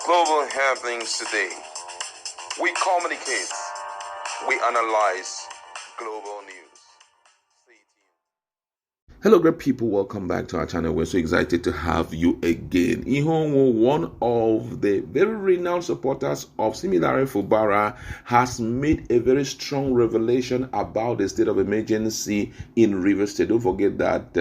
Global happenings today. We communicate. We analyze global news. Hello, great people. Welcome back to our channel. We're so excited to have you again. Ihonwo, one of the very renowned supporters of Similare Fubara, has made a very strong revelation about the state of emergency in Rivers State. Don't forget that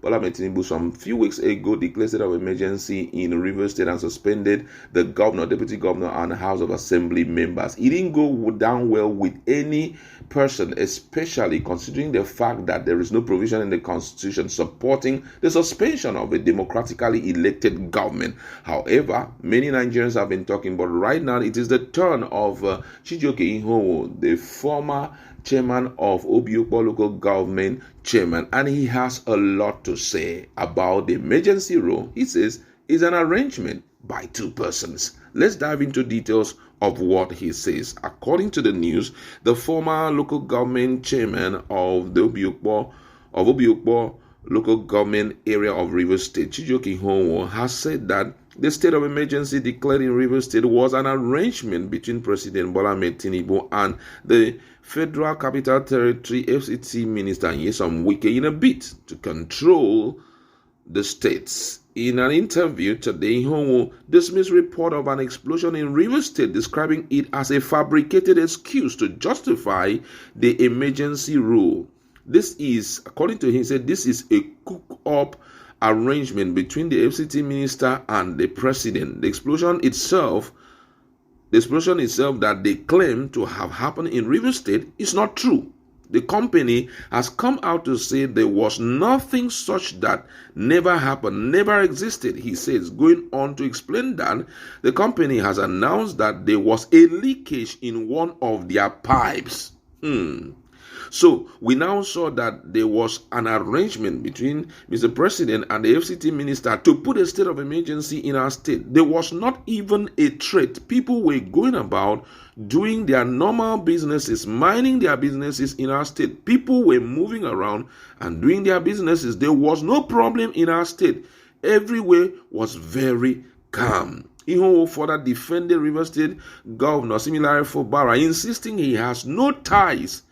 Bola Tinubu some few weeks ago declared state of emergency in Rivers State and suspended the governor, deputy governor, and House of Assembly members. It didn't go down well with any person, especially considering the fact that there is no provision in the Constitution supporting the suspension of a democratically elected government. However, many Nigerians have been talking, but right now it is the turn of Chijioke Ihonwo, the former chairman of Obiokpo local government chairman, and he has a lot to say about the emergency rule. He says it's an arrangement by two persons. Let's dive into details of what he says. According to the news, the former local government chairman of the Obiokpo local government area of Rivers State, Chijioke Ihonwo, has said that the state of emergency declared in Rivers State was an arrangement between President Bola Tinubu and the Federal Capital Territory FCT Minister Nyesom Wike in a bid to control the states. In an interview today, Ihonwo dismissed report of an explosion in Rivers State, describing it as a fabricated excuse to justify the emergency rule. This is, according to him, said this is a cook-up arrangement between the FCT minister and the president. The explosion itself that they claim to have happened in Rivers State is not true. The company has come out to say there was nothing such that never happened, never existed. He says, going on to explain that the company has announced that there was a leakage in one of their pipes. So we now saw that there was an arrangement between Mr. President and the FCT minister to put a state of emergency in our state. There was not even a threat. People were going about doing their normal businesses, minding their businesses in our state. People were moving around and doing their businesses. There was no problem in our state. Everywhere was very calm. Ihonwo further defended Rivers State Governor Similare Fubara, insisting he has no ties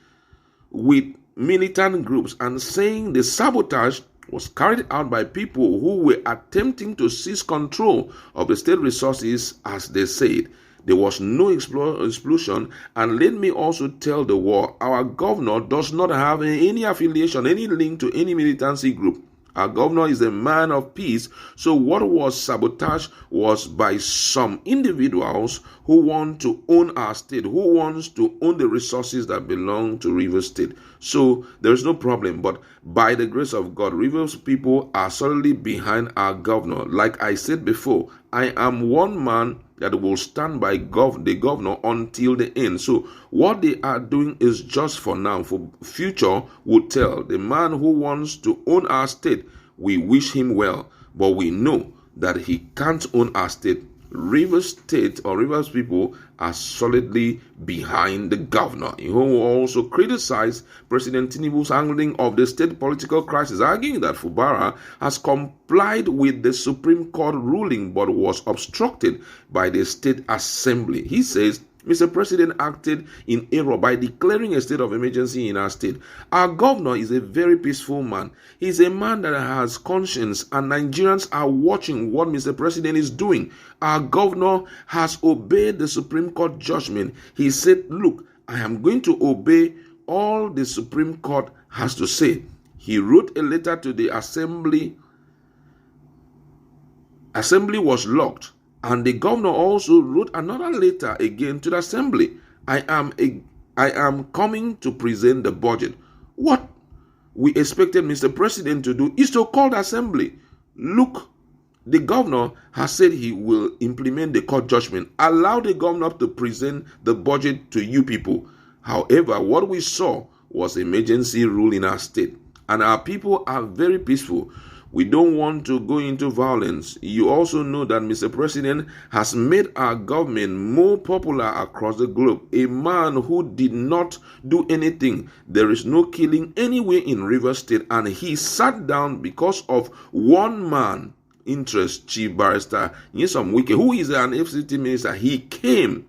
with militant groups and saying the sabotage was carried out by people who were attempting to seize control of the state resources, as they said. There was no explosion, and let me also tell the world, our governor does not have any affiliation, any link to any militancy group. Our governor is a man of peace. So what was sabotage was by some individuals who want to own our state, who wants to own the resources that belong to Rivers State. So there is no problem. But by the grace of God, Rivers people are solidly behind our governor. Like I said before, I am one man that will stand by the governor until the end. So what they are doing is just for now. For future will tell. The man who wants to own our state, we wish him well, but we know that he can't own our state. Rivers State or Rivers people are solidly behind the governor. Ihonwo also criticized President Tinubu's handling of the state political crisis, arguing that Fubara has complied with the Supreme Court ruling but was obstructed by the State Assembly. He says Mr. President acted in error by declaring a state of emergency in our state. Our governor is a very peaceful man. He's a man that has conscience, and Nigerians are watching what Mr. President is doing. Our governor has obeyed the Supreme Court judgment. He said, look, I am going to obey all the Supreme Court has to say. He wrote a letter to the Assembly. Assembly was locked. And the governor also wrote another letter again to the assembly. I am coming to present the budget. What we expected Mr. President to do is to call the assembly. Look, the governor has said he will implement the court judgment. Allow the governor to present the budget to you people. However, what we saw was emergency rule in our state. And our people are very peaceful. We don't want to go into violence. You also know that Mr. President has made our government more popular across the globe. A man who did not do anything. There is no killing anywhere in Rivers State, and he sat down because of one man Interest Chief Barrister Nyesom Wike, who is an FCT minister, he came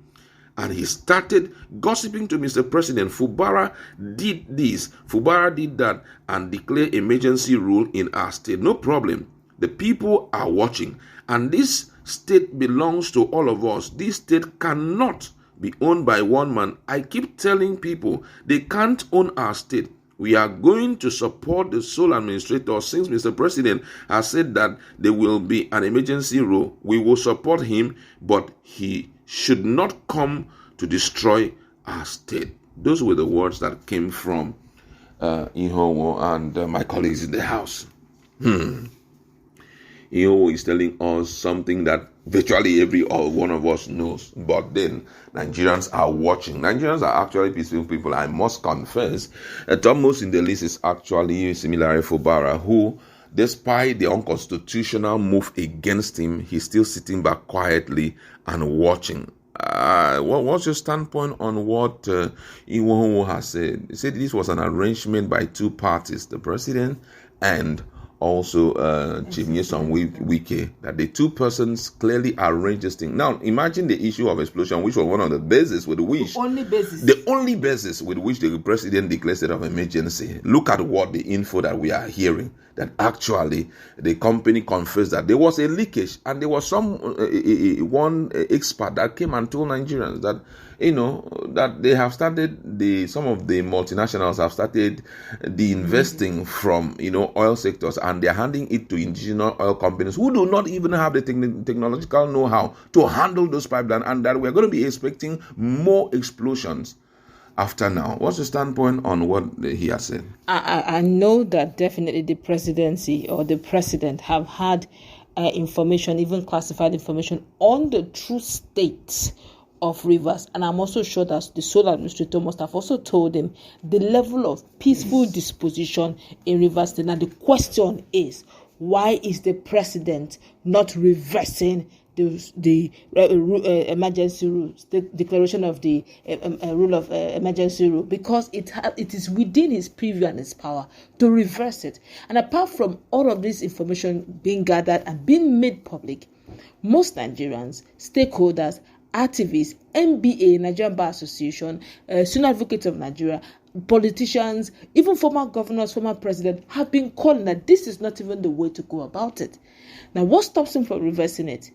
and he started gossiping to Mr. President. Fubara did this, Fubara did that, and declared emergency rule in our state. No problem. The people are watching, and this state belongs to all of us. This state cannot be owned by one man. I keep telling people they can't own our state. We are going to support the sole administrator. Since Mr. President has said that there will be an emergency rule, we will support him, but he should not come to destroy our state. Those were the words that came from Ihowo and my colleagues in the House. Ihowo is telling us something that virtually every one of us knows, but then Nigerians are watching. Nigerians are actually peaceful people. I must confess, topmost in the list is actually similarly Fubara, who, despite the unconstitutional move against him, he's still sitting back quietly and watching. What's your standpoint on what Ihowo has said? He said this was an arrangement by two parties, the president and also Chief Nyesom Wike, that the two persons clearly arranged this thing. Now, imagine the issue of explosion, which was one of the bases with which the only basis with which the president declared state of emergency. Look at what the info that we are hearing, that actually the company confessed that there was a leakage, and there was some one expert that came and told Nigerians that, you know, that they have started, some of the multinationals have started the investing from, you know, oil sectors, and they're handing it to indigenous oil companies who do not even have the technological know-how to handle those pipelines, and that we're going to be expecting more explosions after now. What's the standpoint on what he has said? I know that definitely the presidency or the president have had information, even classified information, on the true state of rivers, and I'm also sure that the sole administrator must have also told him the level of peaceful disposition in Rivers State. Now the question is, why is the president not reversing the emergency rules, the declaration of the rule of emergency rule? Because it is within his preview and his power to reverse it. And apart from all of this information being gathered and being made public, most Nigerians, stakeholders, activists, NBA, Nigerian Bar Association, Senior Advocates of Nigeria, politicians, even former governors, former president have been calling that this is not even the way to go about it. Now, what stops him from reversing it?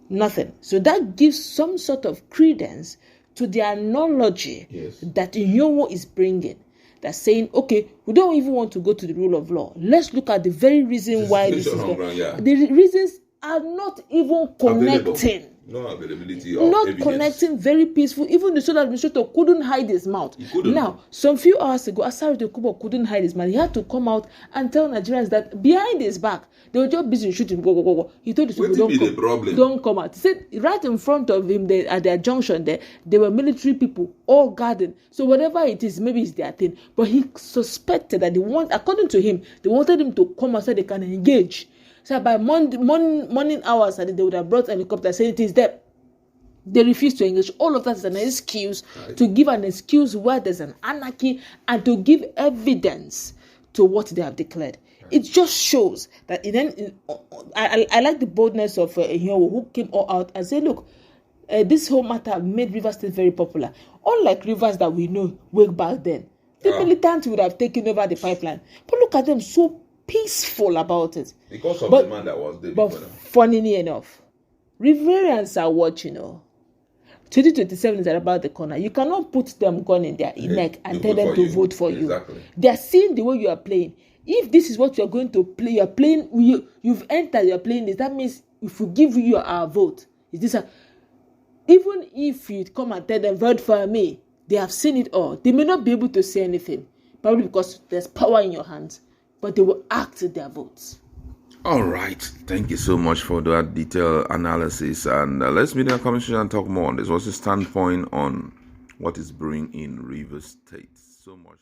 Nothing. So that gives some sort of credence to the analogy that Ihowo is bringing. That's saying, okay, we don't even want to go to the rule of law. Let's look at the very reason why this is going. The reasons are not even connecting. No availability of not evidence. Connecting, very peaceful. Even the sole administrator couldn't hide his mouth. Now, some few hours ago, Asari Dokubo couldn't hide his mouth. He had to come out and tell Nigerians that behind his back, they were just busy shooting. Go, go, go, go. He told the people, don't come out. He said right in front of him, at their junction there were military people all guarding. So whatever it is, maybe it's their thing. But he suspected that according to him, they wanted him to come outside, they can engage. So by morning hours, they would have brought a helicopter saying it is there. They refuse to engage. All of that is an excuse to give an excuse where there's an anarchy and to give evidence to what they have declared. It just shows that I like the boldness of Ihowo, who came all out and said, look, this whole matter made Rivers State very popular. Unlike rivers that we know way back then, the militants would have taken over the pipeline. But look at them, so peaceful about it. Because of the man that was there. But funnily enough, Riverians are watching. 2027 is about the corner. You cannot put them gun in their neck and tell them to vote for you. They are seeing the way you are playing. If this is what you are going to play, you are playing. You've entered. You are playing this. That means if we give you our vote, is this even if you come and tell them vote for me, they have seen it all. They may not be able to say anything, probably because there's power in your hands. But they will act their votes. All right. Thank you so much for that detailed analysis. And let's meet in the comment section and talk more on this. What's your standpoint on what is brewing in Rivers State? So much.